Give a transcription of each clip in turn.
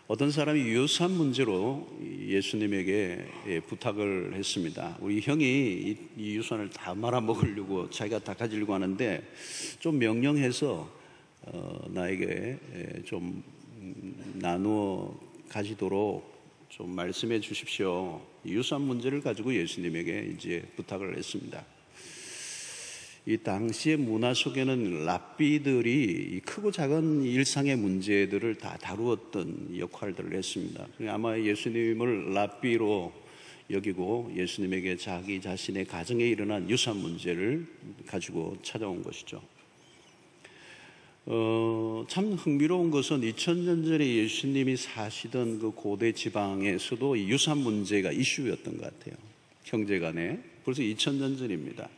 어떤 사람이 유산 문제로 예수님에게 부탁을 했습니다. 우리 형이 이 유산을 다 말아먹으려고 자기가 다 가지려고 하는데 좀 명령해서 나에게 좀 나누어 가지도록 좀 말씀해 주십시오. 유산 문제를 가지고 예수님에게 이제 부탁을 했습니다. 이 당시의 문화 속에는 랍비들이 크고 작은 일상의 문제들을 다 다루었던 역할들을 했습니다. 아마 예수님을 랍비로 여기고 예수님에게 자기 자신의 가정에 일어난 유산 문제를 가지고 찾아온 것이죠. 참 흥미로운 것은 2000년 전에 예수님이 사시던 그 고대 지방에서도 이 유산 문제가 이슈였던 것 같아요. 형제간에. 벌써 2000년 전입니다.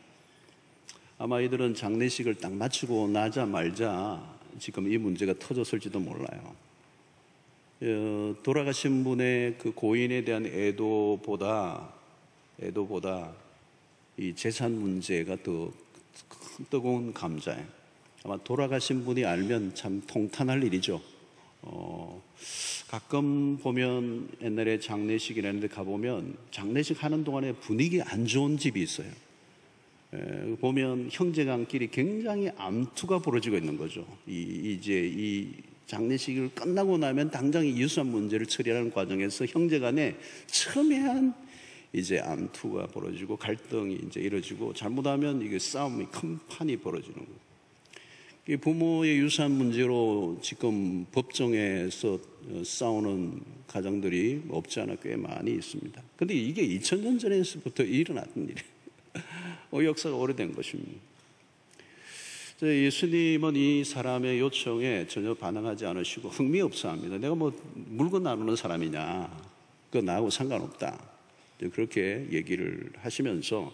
아마 이들은 장례식을 딱 마치고 나자말자 지금 이 문제가 터졌을지도 몰라요. 돌아가신 분의 그 고인에 대한 애도보다 이 재산 문제가 더 뜨거운 감자예요. 아마 돌아가신 분이 알면 참 통탄할 일이죠. 가끔 보면 옛날에 장례식이라는 데 가보면 장례식 하는 동안에 분위기 안 좋은 집이 있어요. 보면 형제간끼리 굉장히 암투가 벌어지고 있는 거죠. 이제 이 장례식을 끝나고 나면 당장 이 유산 문제를 처리하는 과정에서 형제간에 첨예한 이제 암투가 벌어지고 갈등이 이제 이루어지고 잘못하면 이게 싸움이 큰 판이 벌어지는 거예요. 부모의 유산 문제로 지금 법정에서 싸우는 가정들이 없지 않아 꽤 많이 있습니다. 근데 이게 2000년 전에서부터 일어났던 일이에요. 역사가 오래된 것입니다. 예수님은 이 사람의 요청에 전혀 반응하지 않으시고 흥미없어 합니다. 내가 뭐 물건 나누는 사람이냐, 그거 나하고 상관없다, 그렇게 얘기를 하시면서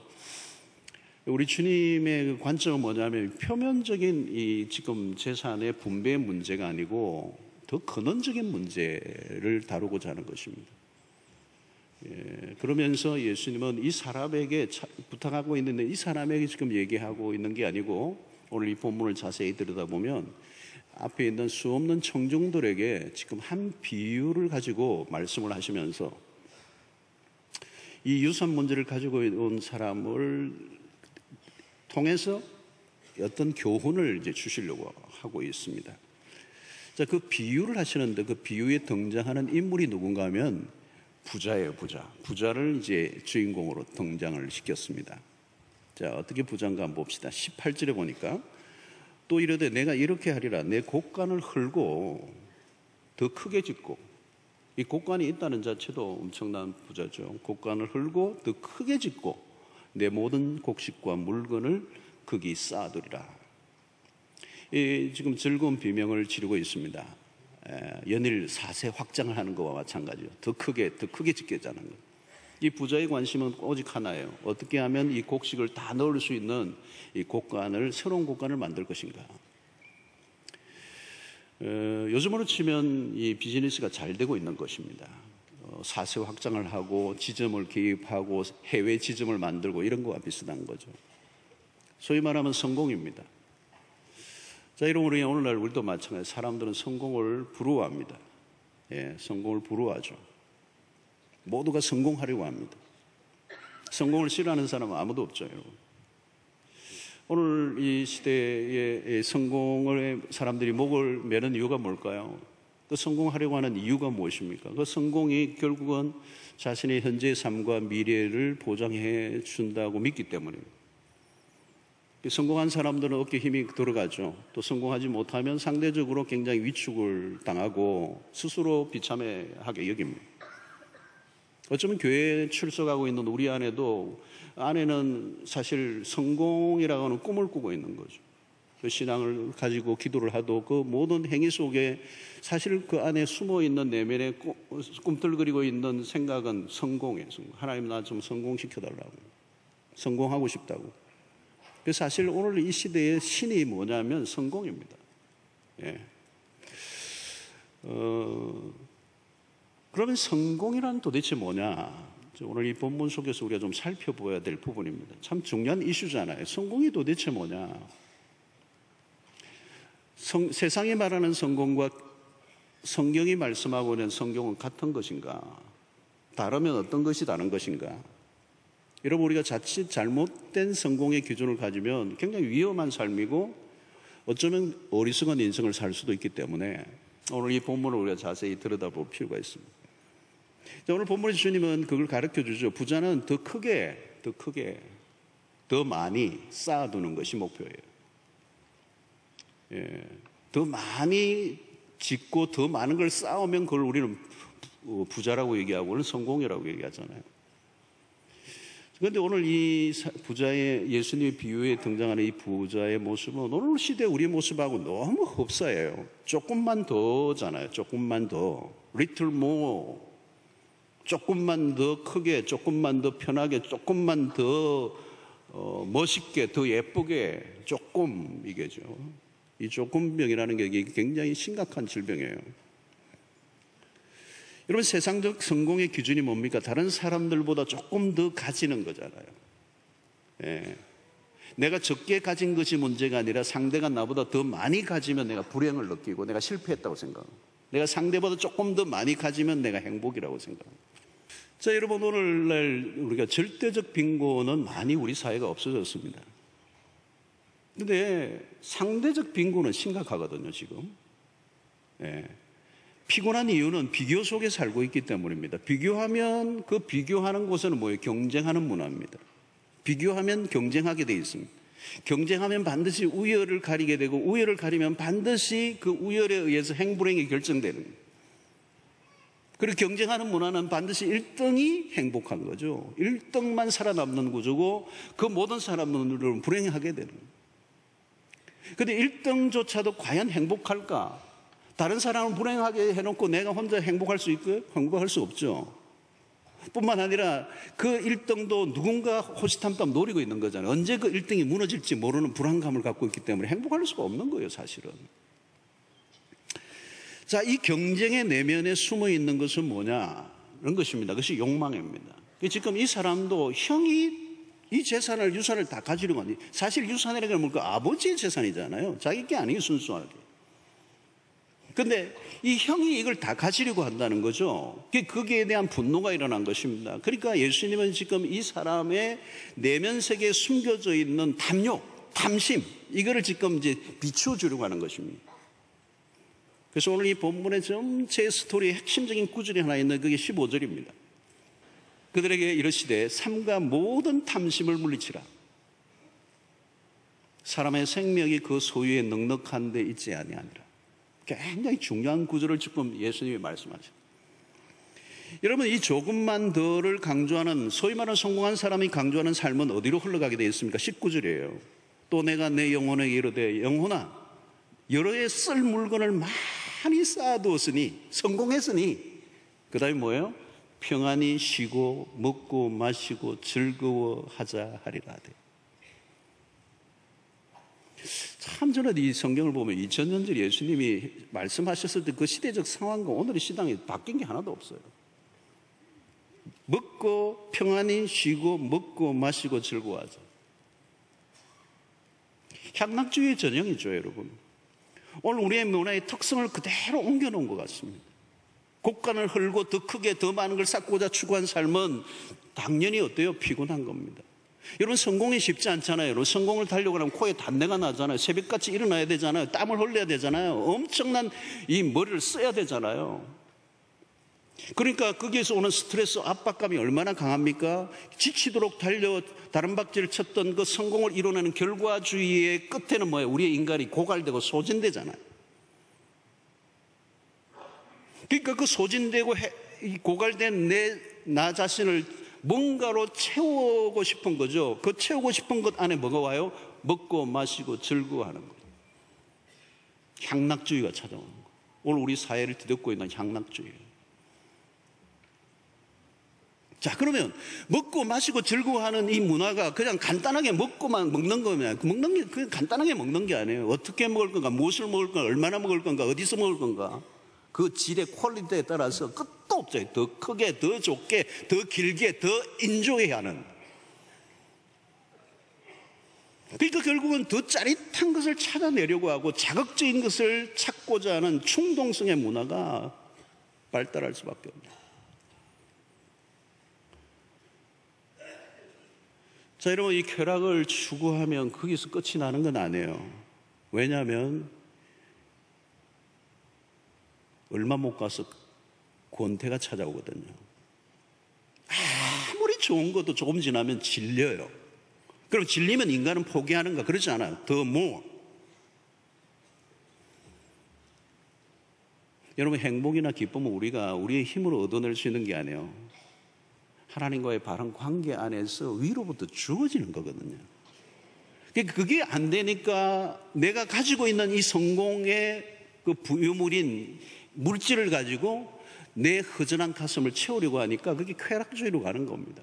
우리 주님의 관점은 뭐냐면 표면적인 이 지금 재산의 분배 문제가 아니고 더 근원적인 문제를 다루고자 하는 것입니다. 그러면서 예수님은 이 사람에게 부탁하고 있는데 이 사람에게 지금 얘기하고 있는 게 아니고 오늘 이 본문을 자세히 들여다보면 앞에 있는 수없는 청중들에게 지금 한 비유를 가지고 말씀을 하시면서 이 유산 문제를 가지고 온 사람을 통해서 어떤 교훈을 이제 주시려고 하고 있습니다. 자, 그 비유를 하시는데 그 비유에 등장하는 인물이 누군가 하면 부자예요, 부자. 부자를 이제 주인공으로 등장을 시켰습니다. 자, 어떻게 부자인가 한번 봅시다. 18절에 보니까 또 이르되 내가 이렇게 하리라. 내 곡간을 헐고 더 크게 짓고, 이 곡간이 있다는 자체도 엄청난 부자죠. 곡간을 헐고 더 크게 짓고 내 모든 곡식과 물건을 거기 쌓아두리라. 지금 즐거운 비명을 지르고 있습니다. 연일 4세 확장을 하는 것과 마찬가지요. 더 크게 짓겠다는 것. 이 부자의 관심은 오직 하나예요. 어떻게 하면 이 곡식을 다 넣을 수 있는 이 곡간을, 새로운 곡간을 만들 것인가. 요즘으로 치면 이 비즈니스가 잘 되고 있는 것입니다. 4세 확장을 하고 지점을 개입하고 해외 지점을 만들고 이런 거와 비슷한 거죠. 소위 말하면 성공입니다. 자, 이런 우리 오늘날 우리도 마찬가지. 사람들은 성공을 부러워합니다. 성공을 부러워하죠. 모두가 성공하려고 합니다. 성공을 싫어하는 사람은 아무도 없죠, 여러분. 오늘 이 시대에 성공을 사람들이 목을 매는 이유가 뭘까요? 그 성공하려고 하는 이유가 무엇입니까? 그 성공이 결국은 자신의 현재의 삶과 미래를 보장해 준다고 믿기 때문입니다. 성공한 사람들은 어깨에 힘이 들어가죠. 또 성공하지 못하면 상대적으로 굉장히 위축을 당하고 스스로 비참하게 여깁니다. 어쩌면 교회에 출석하고 있는 우리 아내도, 아내는 사실 성공이라고 하는 꿈을 꾸고 있는 거죠. 그 신앙을 가지고 기도를 하도 그 모든 행위 속에 사실 그 안에 숨어있는 내면에 꿈틀거리고 있는 생각은 성공이에요. 하나님 나 좀 성공시켜달라고, 성공하고 싶다고. 그래서 사실 오늘 이 시대의 신이 뭐냐면 성공입니다. 그러면 성공이란 도대체 뭐냐? 오늘 이 본문 속에서 우리가 좀 살펴봐야 될 부분입니다. 참 중요한 이슈잖아요. 성공이 도대체 뭐냐? 세상이 말하는 성공과 성경이 말씀하고 있는 성경은 같은 것인가? 다르면 어떤 것이 다른 것인가? 여러분, 우리가 자칫 잘못된 성공의 기준을 가지면 굉장히 위험한 삶이고 어쩌면 어리석은 인생을 살 수도 있기 때문에 오늘 이 본문을 우리가 자세히 들여다볼 필요가 있습니다. 자, 오늘 본문의 주님은 그걸 가르쳐 주죠. 부자는 더 크게, 더 많이 쌓아두는 것이 목표예요. 더 많이 짓고 더 많은 걸 쌓으면 그걸 우리는 부자라고 얘기하고 우리는 성공이라고 얘기하잖아요. 그런데 오늘 이 부자의 예수님의 비유에 등장하는 이 부자의 모습은 오늘 시대 우리의 모습하고 너무 흡사해요. 조금만 더잖아요. 조금만 더, little more, 조금만 더 크게, 조금만 더 편하게, 조금만 더 멋있게, 더 예쁘게, 조금 이게죠. 이 조금병이라는 게 굉장히 심각한 질병이에요. 여러분, 세상적 성공의 기준이 뭡니까? 다른 사람들보다 조금 더 가지는 거잖아요. 내가 적게 가진 것이 문제가 아니라 상대가 나보다 더 많이 가지면 내가 불행을 느끼고 내가 실패했다고 생각합니다. 내가 상대보다 조금 더 많이 가지면 내가 행복이라고 생각합니다. 자, 여러분, 오늘날 우리가 절대적 빈곤은 많이 우리 사회가 없어졌습니다. 근데 상대적 빈곤은 심각하거든요, 지금. 피곤한 이유는 비교 속에 살고 있기 때문입니다. 비교하면 그 비교하는 곳에는 뭐예요? 경쟁하는 문화입니다. 비교하면 경쟁하게 되어 있습니다. 경쟁하면 반드시 우열을 가리게 되고 우열을 가리면 반드시 그 우열에 의해서 행불행이 결정되는 거예요. 그리고 경쟁하는 문화는 반드시 1등이 행복한 거죠. 1등만 살아남는 구조고 그 모든 사람들은 불행하게 되는 거예요. 그런데 1등조차도 과연 행복할까? 다른 사람을 불행하게 해놓고 내가 혼자 행복할 수 있고요? 행복할 수 없죠. 뿐만 아니라 그 1등도 누군가 호시탐탐 노리고 있는 거잖아요. 언제 그 1등이 무너질지 모르는 불안감을 갖고 있기 때문에 행복할 수가 없는 거예요, 사실은. 자, 이 경쟁의 내면에 숨어 있는 것은 뭐냐는 것입니다. 그것이 욕망입니다. 지금 이 사람도 형이 이 재산을, 유산을 다 가지려고 하니, 사실 유산이라는 게 뭘까? 아버지의 재산이잖아요. 자기 게 아니에요, 순수하게. 근데 이 형이 이걸 다 가지려고 한다는 거죠. 거기에 대한 분노가 일어난 것입니다. 그러니까 예수님은 지금 이 사람의 내면 세계에 숨겨져 있는 탐욕, 탐심, 이거를 지금 이제 비추어 주려고 하는 것입니다. 그래서 오늘 이 본문의 전체 스토리의 핵심적인 구절이 하나 있는 그게 15절입니다. 그들에게 이르시되 삼가 모든 탐심을 물리치라. 사람의 생명이 그 소유에 넉넉한 데 있지 아니하니라. 굉장히 중요한 구절을 지금 예수님이 말씀하십니다. 여러분, 이 조금만 더를 강조하는, 소위 말하는 성공한 사람이 강조하는 삶은 어디로 흘러가게 되어 있습니까? 19절이에요. 또 내가 내 영혼에게 이르되 영혼아, 여러 해 쓸 물건을 많이 쌓아두었으니, 성공했으니, 그 다음에 뭐예요? 평안히 쉬고 먹고 마시고 즐거워하자 하리라. 참, 저는 이 성경을 보면 2000년 전 예수님이 말씀하셨을 때 그 시대적 상황과 오늘의 시당이 바뀐 게 하나도 없어요. 먹고 평안히 쉬고 먹고 마시고 즐거워하자. 향락주의의 전형이죠, 여러분. 오늘 우리의 문화의 특성을 그대로 옮겨놓은 것 같습니다. 곡간을 흘고 더 크게 더 많은 걸 쌓고자 추구한 삶은 당연히 어때요? 피곤한 겁니다. 여러분, 성공이 쉽지 않잖아요. 여러분, 성공을 달려고 하면 코에 단내가 나잖아요. 새벽같이 일어나야 되잖아요. 땀을 흘려야 되잖아요. 엄청난 이 머리를 써야 되잖아요. 그러니까 거기에서 오는 스트레스, 압박감이 얼마나 강합니까? 지치도록 달려 다른 박질을 쳤던 그 성공을 이뤄내는 결과주의의 끝에는 뭐예요? 우리의 인간이 고갈되고 소진되잖아요. 그러니까 그 소진되고 고갈된 나 자신을 뭔가로 채우고 싶은 거죠. 그 채우고 싶은 것 안에 뭐가 와요? 먹고 마시고 즐거워하는 거예요. 향락주의가 찾아오는 거예요. 오늘 우리 사회를 뒤덮고 있는 향락주의예요. 자, 그러면 먹고 마시고 즐거워하는 이 문화가 그냥 간단하게 먹고만 먹는 거면, 먹는 게 그냥 간단하게 먹는 게 아니에요. 어떻게 먹을 건가, 무엇을 먹을 건가, 얼마나 먹을 건가, 어디서 먹을 건가. 그 질의 퀄리티에 따라서 끝도 없어요. 더 크게, 더 좁게, 더 길게, 더 인조해야 하는. 그러니까 결국은 더 짜릿한 것을 찾아내려고 하고 자극적인 것을 찾고자 하는 충동성의 문화가 발달할 수밖에 없습니다. 자, 여러분, 이 쾌락을 추구하면 거기서 끝이 나는 건 아니에요. 왜냐하면 얼마 못 가서 권태가 찾아오거든요. 아무리 좋은 것도 조금 지나면 질려요. 그럼 질리면 인간은 포기하는가? 그렇지 않아요. 더 more. 여러분, 행복이나 기쁨은 우리가 우리의 힘으로 얻어낼 수 있는 게 아니에요. 하나님과의 바른 관계 안에서 위로부터 주어지는 거거든요. 그게 안 되니까 내가 가지고 있는 이 성공의 그 부유물인 물질을 가지고 내 허전한 가슴을 채우려고 하니까 그게 쾌락주의로 가는 겁니다.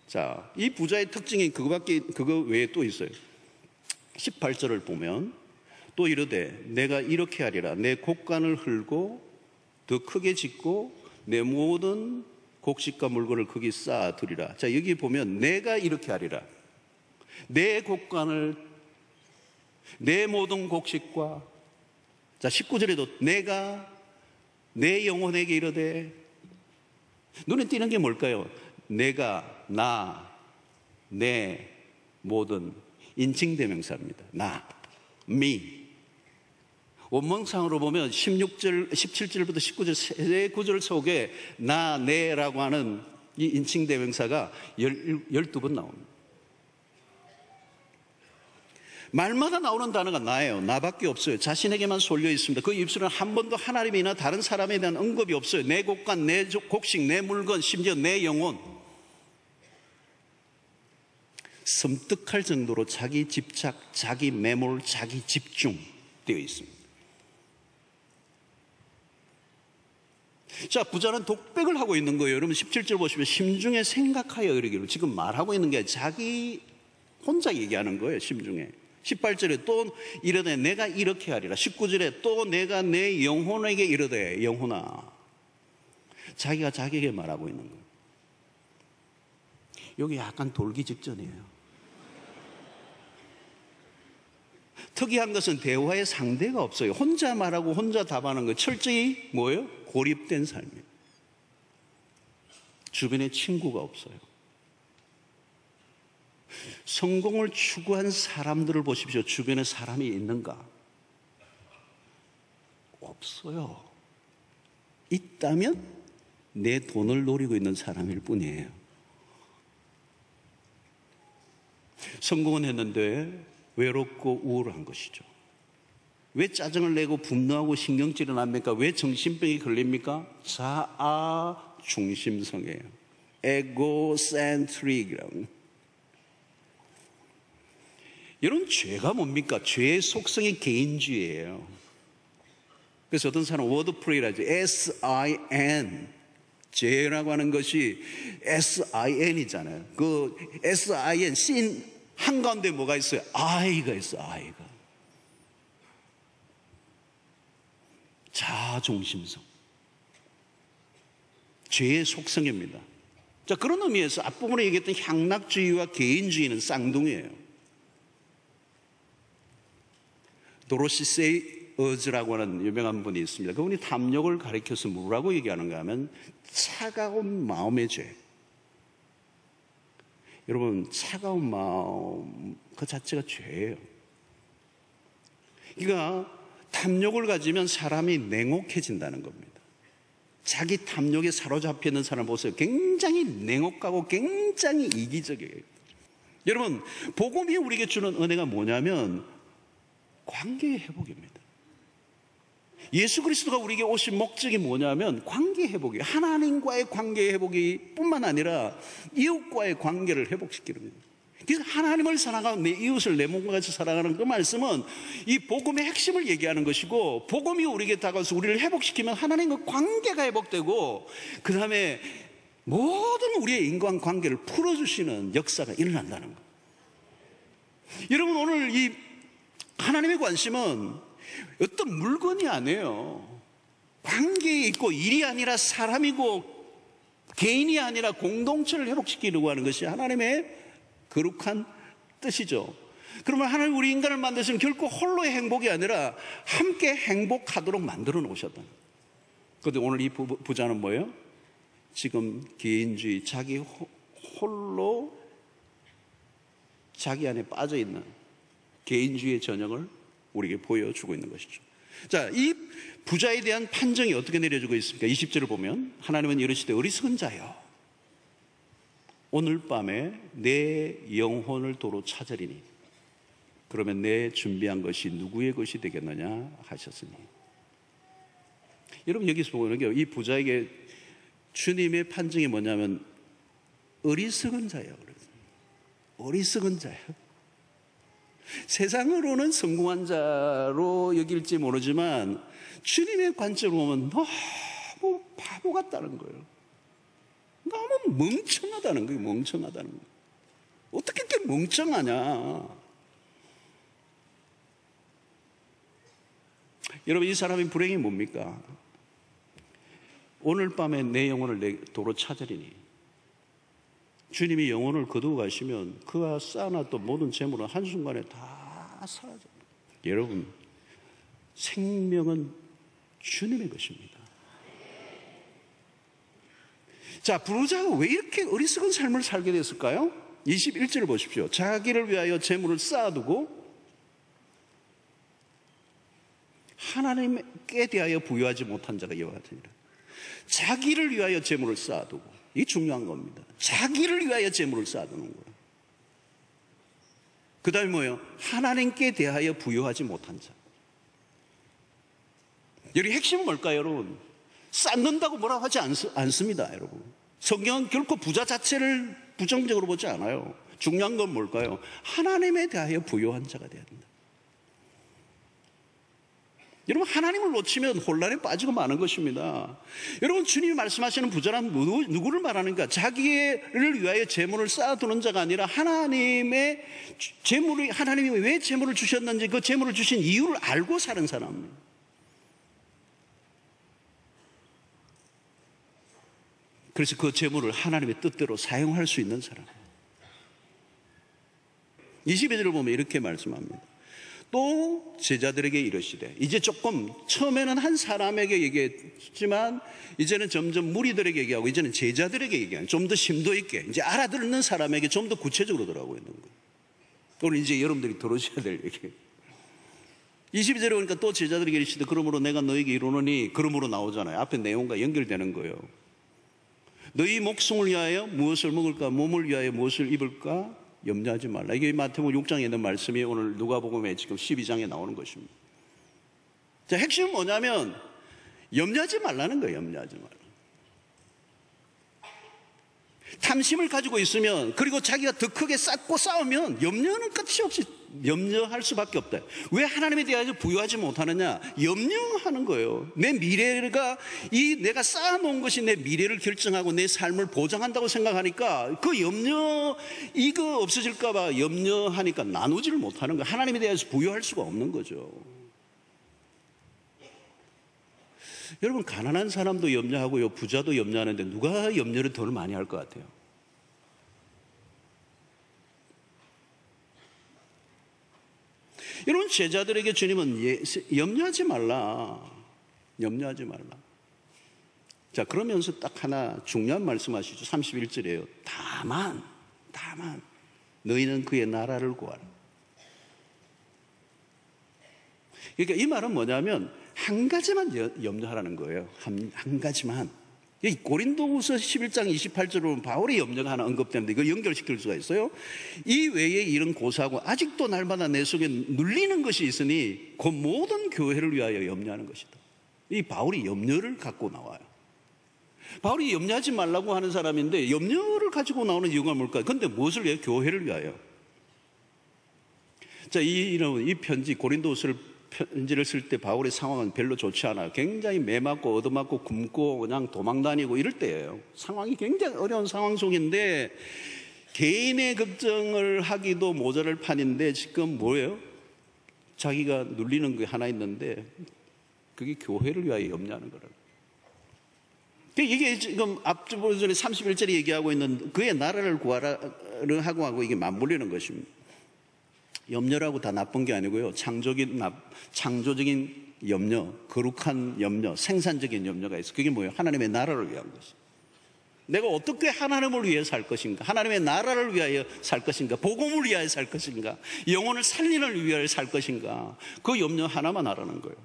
자, 이 부자의 특징이 그거 외에 또 있어요. 18절을 보면 또 이르되 내가 이렇게 하리라. 내 곡간을 헐고 더 크게 짓고 내 모든 곡식과 물건을 거기 쌓아두리라. 자, 여기 보면 내가 이렇게 하리라. 내 곡간을 내 모든 곡식과, 자 19절에도 내가 내 영혼에게 이르되, 눈에 띄는 게 뭘까요? 내가, 나, 내 모든 인칭대명사입니다. 나, me. 원문상으로 보면 16절, 17절부터 19절 세 구절 속에 나, 내라고 하는 이 인칭대명사가 12번 나옵니다. 말마다 나오는 단어가 나예요. 나밖에 없어요. 자신에게만 쏠려 있습니다. 그 입술은 한 번도 하나님이나 다른 사람에 대한 언급이 없어요. 내 곡간, 내 곡식, 내 물건, 심지어 내 영혼. 섬뜩할 정도로 자기 집착, 자기 매몰, 자기 집중 되어 있습니다. 자, 부자는 독백을 하고 있는 거예요. 여러분 17절 보시면 심중에 생각하여 이르기를, 지금 말하고 있는 게 자기 혼자 얘기하는 거예요. 심중에. 18절에 또 이르되 내가 이렇게 하리라. 19절에 또 내가 내 영혼에게 이르되, 영혼아. 자기가 자기에게 말하고 있는 거예요. 여기 약간 돌기 직전이에요. 특이한 것은 대화의 상대가 없어요. 혼자 말하고 혼자 답하는 거. 철저히 뭐예요? 고립된 삶이에요. 주변에 친구가 없어요. 성공을 추구한 사람들을 보십시오. 주변에 사람이 있는가? 없어요. 있다면 내 돈을 노리고 있는 사람일 뿐이에요. 성공은 했는데 외롭고 우울한 것이죠. 왜 짜증을 내고 분노하고 신경질이 납니까? 왜 정신병이 걸립니까? 자아 중심성이에요. 에고센트릭이라고. 여러분, 죄가 뭡니까? 죄의 속성이 개인주의예요. 그래서 어떤 사람은 워드프레이라죠. S-I-N. 죄라고 하는 것이 S-I-N이잖아요. 그 S-I-N, 씬 한가운데 뭐가 있어요? I가 있어요. I가. 자아중심성. 죄의 속성입니다. 자, 그런 의미에서 앞부분에 얘기했던 향락주의와 개인주의는 쌍둥이에요. 도로시 세이어즈라고 하는 유명한 분이 있습니다. 그분이 탐욕을 가리켜서 뭐라고 얘기하는가 하면 차가운 마음의 죄. 여러분, 차가운 마음 그 자체가 죄예요. 그러니까 탐욕을 가지면 사람이 냉혹해진다는 겁니다. 자기 탐욕에 사로잡혀 있는 사람 보세요. 굉장히 냉혹하고 굉장히 이기적이에요. 여러분, 복음이 우리에게 주는 은혜가 뭐냐면 관계의 회복입니다. 예수 그리스도가 우리에게 오신 목적이 뭐냐면 관계 회복이에요. 하나님과의 관계 회복이 뿐만 아니라 이웃과의 관계를 회복시키는 거예요. 그래서 하나님을 사랑하고 내 이웃을 내 몸과 같이 사랑하는 그 말씀은 이 복음의 핵심을 얘기하는 것이고, 복음이 우리에게 다가와서 우리를 회복시키면 하나님과 관계가 회복되고, 그 다음에 모든 우리의 인간관계를 풀어주시는 역사가 일어난다는 거예요. 여러분, 오늘 이 하나님의 관심은 어떤 물건이 아니에요. 관계에 있고 일이 아니라 사람이고 개인이 아니라 공동체를 회복시키려고 하는 것이 하나님의 거룩한 뜻이죠. 그러면 하나님 우리 인간을 만드시면 결코 홀로의 행복이 아니라 함께 행복하도록 만들어 놓으셨다. 그런데 오늘 이 부자는 뭐예요? 지금 개인주의, 자기 홀로 자기 안에 빠져 있는 개인주의의 전형을 우리에게 보여주고 있는 것이죠. 자, 이 부자에 대한 판정이 어떻게 내려지고 있습니까? 20절을 보면 하나님은 이르시되 어리석은 자여, 오늘 밤에 내 영혼을 도로 찾으리니 그러면 내 준비한 것이 누구의 것이 되겠느냐 하셨으니. 여러분 여기서 보면 이 부자에게 주님의 판정이 뭐냐면 어리석은 자예요. 어리석은 자예요. 세상으로는 성공한 자로 여길지 모르지만 주님의 관점으로 보면 너무 바보 같다는 거예요. 너무 멍청하다는 거예요. 멍청하다는 거예요. 어떻게 이렇게 멍청하냐. 여러분 이 사람의 불행이 뭡니까? 오늘 밤에 내 영혼을 내 도로 찾으리니, 주님이 영혼을 거두고 가시면 그가 쌓아놨던 모든 재물은 한순간에 다 사라져요. 여러분 생명은 주님의 것입니다. 자, 부자가 왜 이렇게 어리석은 삶을 살게 됐을까요? 21절을 보십시오. 자기를 위하여 재물을 쌓아두고 하나님께 대하여 부여하지 못한 자가 이와 같으니라. 자기를 위하여 재물을 쌓아두고, 이게 중요한 겁니다. 자기를 위하여 재물을 쌓아두는 거예요. 그 다음에 뭐예요? 하나님께 대하여 부여하지 못한 자. 여기 핵심은 뭘까요, 여러분? 쌓는다고 뭐라고 하지 않습니다, 여러분. 성경은 결코 부자 자체를 부정적으로 보지 않아요. 중요한 건 뭘까요? 하나님에 대하여 부여한 자가 되어야 된다. 여러분 하나님을 놓치면 혼란에 빠지고 마는 것입니다. 여러분 주님이 말씀하시는 부자란 누구를 말하는가? 자기를 위하여 재물을 쌓아두는 자가 아니라 하나님의 재물을, 하나님이 왜 재물을 주셨는지 그 재물을 주신 이유를 알고 사는 사람입니다. 그래서 그 재물을 하나님의 뜻대로 사용할 수 있는 사람. 22절을 보면 이렇게 말씀합니다. 또 제자들에게 이르시되, 이제 조금 처음에는 한 사람에게 얘기했지만 이제는 점점 무리들에게 얘기하고 이제는 제자들에게 얘기하는, 좀 더 심도 있게 이제 알아듣는 사람에게 좀 더 구체적으로 들어가고 있는 거예요. 오늘 이제 여러분들이 들으셔야 될 얘기예요. 22절에 보니까 또 제자들에게 이르시되 그러므로 내가 너에게 이르노니, 그러므로 나오잖아요. 앞에 내용과 연결되는 거예요. 너희 목숨을 위하여 무엇을 먹을까, 몸을 위하여 무엇을 입을까 염려하지 말라. 이게 마태복음 6장에 있는 말씀이 오늘 누가복음에 지금 12장에 나오는 것입니다. 자, 핵심은 뭐냐면 염려하지 말라는 거예요. 염려하지 말라. 탐심을 가지고 있으면, 그리고 자기가 더 크게 쌓고 싸우면 염려는 끝이 없이 염려할 수밖에 없다. 왜 하나님에 대해서 부여하지 못하느냐? 염려하는 거예요. 내 미래가, 내가 쌓아놓은 것이 내 미래를 결정하고 내 삶을 보장한다고 생각하니까 그 염려, 이거 없어질까봐 염려하니까 나누지를 못하는 거예요. 하나님에 대해서 부여할 수가 없는 거죠. 여러분 가난한 사람도 염려하고요, 부자도 염려하는데 누가 염려를 더 많이 할 것 같아요? 여러분 제자들에게 주님은 염려하지 말라, 염려하지 말라. 자, 그러면서 딱 하나 중요한 말씀하시죠. 31절이에요. 다만 너희는 그의 나라를 구하라. 그러니까 이 말은 뭐냐면 한 가지만 염려하라는 거예요. 한 가지만. 이 고린도후서 11장 28절로 보면 바울의 염려가 하나 언급되는데 이거 연결시킬 수가 있어요. 이 외에 이런 고사하고 아직도 날마다 내 속에 눌리는 것이 있으니 그 모든 교회를 위하여 염려하는 것이다. 이 바울이 염려를 갖고 나와요. 바울이 염려하지 말라고 하는 사람인데 염려를 가지고 나오는 이유가 뭘까요? 근데 무엇을 위해요? 교회를 위하여. 자, 이 편지, 고린도후서를 편지를 쓸 때 바울의 상황은 별로 좋지 않아요. 굉장히 매맞고 얻어맞고 굶고 그냥 도망다니고 이럴 때예요. 상황이 굉장히 어려운 상황 속인데 개인의 걱정을 하기도 모자랄 판인데 지금 뭐예요? 자기가 눌리는 게 하나 있는데 그게 교회를 위하여 염려하는 거라고. 이게 지금 앞부분에 31절에 얘기하고 있는 그의 나라를 구하라를 하고 이게 맞물리는 것입니다. 염려라고 다 나쁜 게 아니고요. 창조적인 염려, 거룩한 염려, 생산적인 염려가 있어. 그게 뭐예요? 하나님의 나라를 위한 것이에요. 내가 어떻게 하나님을 위해 살 것인가? 하나님의 나라를 위하여 살 것인가? 복음을 위하여 살 것인가? 영혼을 살리는 위하여 살 것인가? 그 염려 하나만 하라는 거예요.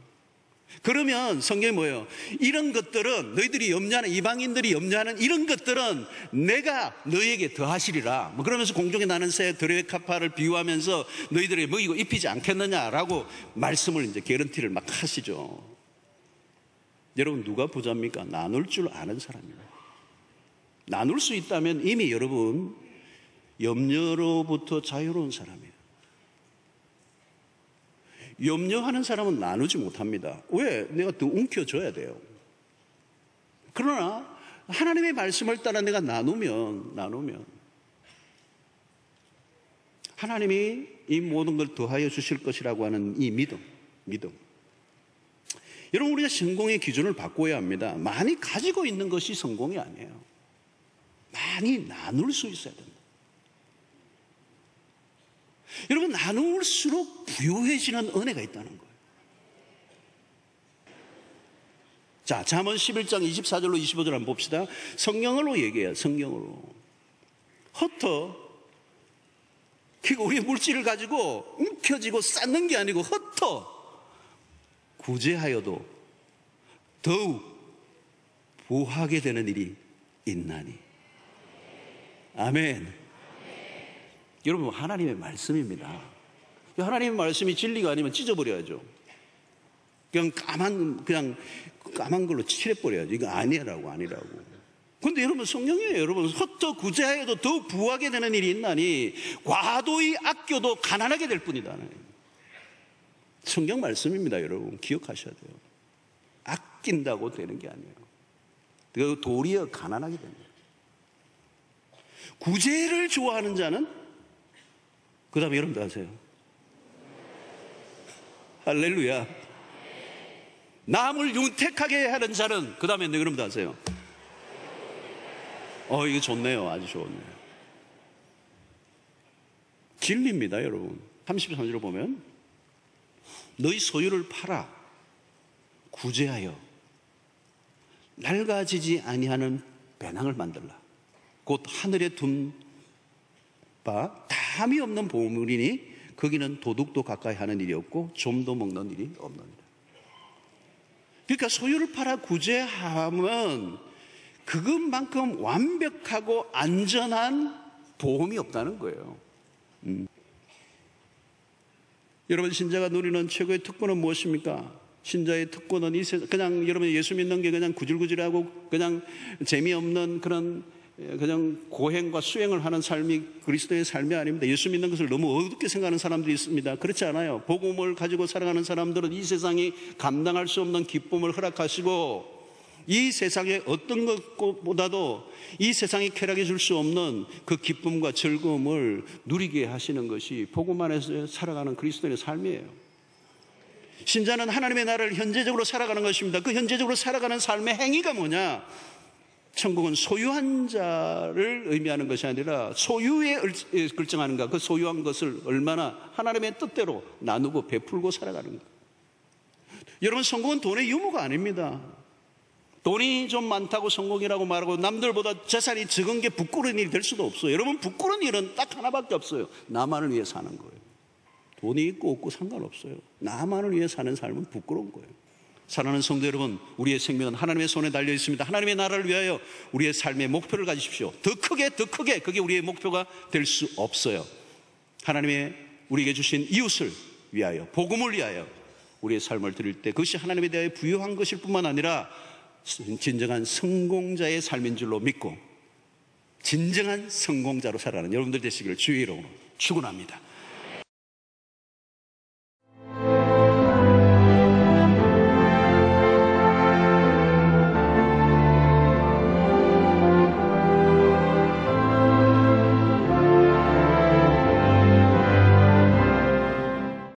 그러면 성경이 뭐예요? 이런 것들은 너희들이 염려하는, 이방인들이 염려하는 이런 것들은 내가 너희에게 더하시리라. 그러면서 공중에 나는 새 드레 카파를 비유하면서 너희들이 먹이고 입히지 않겠느냐라고 말씀을 이제 개런티를 막 하시죠. 여러분, 누가 부자입니까? 나눌 줄 아는 사람이에요. 나눌 수 있다면 이미 여러분 염려로부터 자유로운 사람이에요. 염려하는 사람은 나누지 못합니다. 왜? 내가 더 움켜줘야 돼요. 그러나 하나님의 말씀을 따라 내가 나누면 하나님이 이 모든 걸 더하여 주실 것이라고 하는 이 믿음. 여러분, 우리가 성공의 기준을 바꿔야 합니다. 많이 가지고 있는 것이 성공이 아니에요. 많이 나눌 수 있어야 됩니다. 여러분, 나눌수록 부유해지는 은혜가 있다는 거예요. 자, 잠언 11장 24절로 25절 한번 봅시다. 성경으로 얘기해요. 성경으로. 우리의 물질을 가지고 움켜쥐고 쌓는 게 아니고 구제하여도 더욱 부하게 되는 일이 있나니. 아멘. 여러분, 하나님의 말씀입니다. 하나님의 말씀이 진리가 아니면 찢어버려야죠. 그냥 까만 걸로 칠해버려야죠. 이거 아니라고. 근데 여러분, 성령이에요. 여러분, 구제하여도 더욱 부하게 되는 일이 있나니 과도히 아껴도 가난하게 될 뿐이다. 성경 말씀입니다. 여러분, 기억하셔야 돼요. 아낀다고 되는 게 아니에요. 그 도리어 가난하게 됩니다. 구제를 좋아하는 자는 그 다음에 여러분들 아세요? 할렐루야. 남을 윤택하게 하는 자는 그 다음에 여러분들 아세요? 이거 좋네요. 아주 좋네요. 진리입니다, 여러분. 33절을 보면 너희 소유를 팔아 구제하여 낡아지지 아니하는 배낭을 만들라. 곧 하늘에 둔 바 담이 없는 보물이니 거기는 도둑도 가까이 하는 일이 없고 좀도 먹는 일이 없느니라. 그러니까 소유를 팔아 구제하면 그것만큼 완벽하고 안전한 보험이 없다는 거예요. 여러분, 신자가 누리는 최고의 특권은 무엇입니까? 신자의 특권은 그냥 여러분 예수 믿는 게 그냥 구질구질하고 그냥 재미없는 그냥 고행과 수행을 하는 삶이 그리스도의 삶이 아닙니다. 예수 믿는 것을 너무 어둡게 생각하는 사람들이 있습니다. 그렇지 않아요. 복음을 가지고 살아가는 사람들은 이 세상이 감당할 수 없는 기쁨을 허락하시고 이 세상의 어떤 것보다도 이 세상이 쾌락해 줄 수 없는 그 기쁨과 즐거움을 누리게 하시는 것이 복음 안에서 살아가는 그리스도의 삶이에요. 신자는 하나님의 나라를 현재적으로 살아가는 것입니다. 그 현재적으로 살아가는 삶의 행위가 뭐냐? 천국은 소유한 자를 의미하는 것이 아니라 소유에 결정하는가. 그 소유한 것을 얼마나 하나님의 뜻대로 나누고 베풀고 살아가는가. 여러분, 성공은 돈의 유무가 아닙니다. 돈이 좀 많다고 성공이라고 말하고 남들보다 재산이 적은 게 부끄러운 일이 될 수도 없어요. 여러분, 부끄러운 일은 딱 하나밖에 없어요. 나만을 위해 사는 거예요. 돈이 있고 없고 상관없어요. 나만을 위해 사는 삶은 부끄러운 거예요. 사랑하는 성도 여러분, 우리의 생명은 하나님의 손에 달려 있습니다. 하나님의 나라를 위하여 우리의 삶의 목표를 가지십시오. 더 크게 그게 우리의 목표가 될 수 없어요. 하나님의 우리에게 주신 이웃을 위하여, 복음을 위하여 우리의 삶을 드릴 때 그것이 하나님에 대하여 부유한 것일 뿐만 아니라 진정한 성공자의 삶인 줄로 믿고 진정한 성공자로 살아가는 여러분들 되시기를 주의 이름으로 축원합니다.